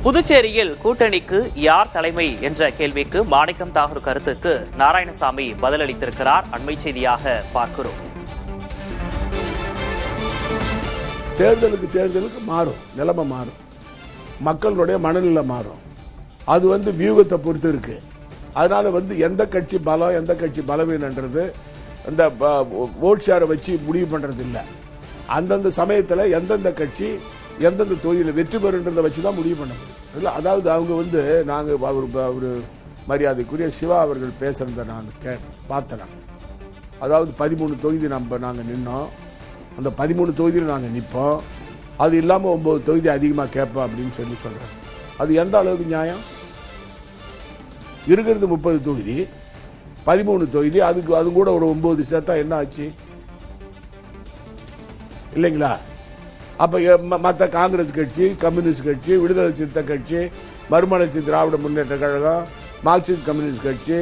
புதுச்சேரியில் கூட்டணிக்கு யார் தலைமை என்ற கேள்விக்கு மாணிக்கம் தாகூர் கருத்துக்கு நாராயணசாமி பதிலளித்திருக்கிறார். அண்மை செய்தியாக பார்க்கிறோம். தேர்தலுக்கு மாறும், நிலைமை மாறும், மக்களுடைய மனநிலை மாறும். அது வியூகத்தை பொறுத்து இருக்கு. அதனால எந்த கட்சி பலம் எந்த கட்சி பலவீனன்றது அந்த ஓட் ஷேரை வச்சு முடிவு பண்றது இல்லை. அந்தந்த சமயத்தில் எந்தெந்த கட்சி எந்தெந்த தொகுதியில் வெற்றி பெறுன்றதை வச்சு தான் முடிவு பண்ண முடியும். இல்லை, அதாவது அவங்க நாங்கள் அவர் மரியாதைக்குரிய சிவா அவர்கள் பேசுறத நான் பார்த்தேன். அதாவது 13 தொகுதி நாங்கள் நின்னோம். அந்த 13 தொகுதியில் நாங்கள் நிற்போம். அது இல்லாமல் 9 தொகுதி அதிகமாக கேட்போம் அப்படின்னு சொல்கிறாங்க. அது எந்த அளவுக்கு நியாயம்? இருக்கிறது 30 தொகுதி, 13 தொகுதி, அது கூட ஒரு 9 சேர்த்தா என்ன ஆச்சு இல்லைங்களா? அப்ப மற்ற காங்கிரஸ் கட்சி, கம்யூனிஸ்ட் கட்சி, விடுதலை சிறுத்தை கட்சி, மறுமலர்ச்சி திராவிட முன்னேற்ற கழகம், மார்க்சிஸ்ட் கம்யூனிஸ்ட் கட்சி,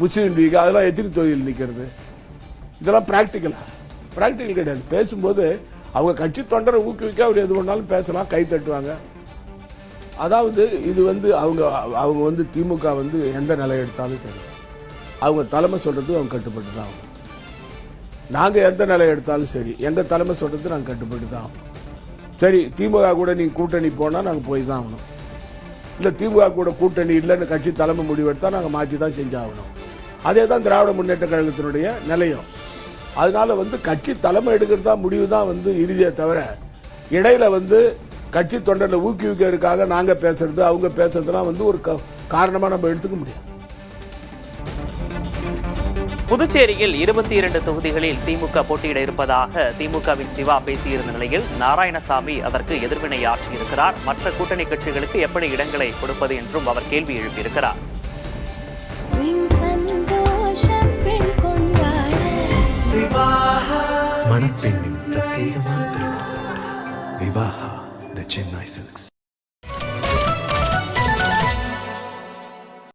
முஸ்லீம் லீக், அதெல்லாம் எத்தனை தொகுதியில் நிற்கிறது? இதெல்லாம் பிராக்டிக்கல் கிடையாது. பேசும்போது அவங்க கட்சி தொண்டரை ஊக்குவிக்க அவர் எது பண்ணாலும் பேசலாம், கை தட்டுவாங்க. அதாவது இது அவங்க திமுக எந்த நிலை எடுத்தாலும் சரி, அவங்க தலைமை சொல்றது அவங்க கட்டுப்பட்டு தான் ஆகும். நாங்க எந்த நிலை எடுத்தாலும் சரி, எங்க தலைமை சொல்றது நாங்க கட்டுப்பட்டு தான் ஆகணும். சரி, திமுக கூட நீங்க கூட்டணி போனா நாங்க போய் தான் ஆகணும். இல்ல திமுக கூட கூட்டணி இல்லைன்னு கட்சி தலைமை முடிவெடுத்தா நாங்க மாற்றி தான் செஞ்சாகணும். அதே தான் திராவிட முன்னேற்ற கழகத்தினுடைய நிலையம். அதனால கட்சி தலைமை எடுக்கிறதா முடிவு தான் இறுதியை தவிர, இடையில கட்சி தொண்டர்களை ஊக்குவிக்கிறதுக்காக நாங்க பேசுறது அவங்க பேசுறதுலாம் ஒரு காரணமா நம்ம எடுத்துக்க முடியாது. புதுச்சேரியில் 22 தொகுதிகளில் திமுக போட்டியிட இருப்பதாக திமுகவின் சிவா பேசியிருந்த நிலையில் நாராயணசாமி அதற்கு எதிர்வினை ஆற்றியிருக்கிறார். மற்ற கூட்டணி கட்சிகளுக்கு எப்படி இடங்களை கொடுப்பது என்றும் அவர் கேள்வி எழுப்பியிருக்கிறார். மணப்பெண்ணின் பிரத்யேகமான திருமணம் விவாஹா தி சென்னை சில்க்ஸ்.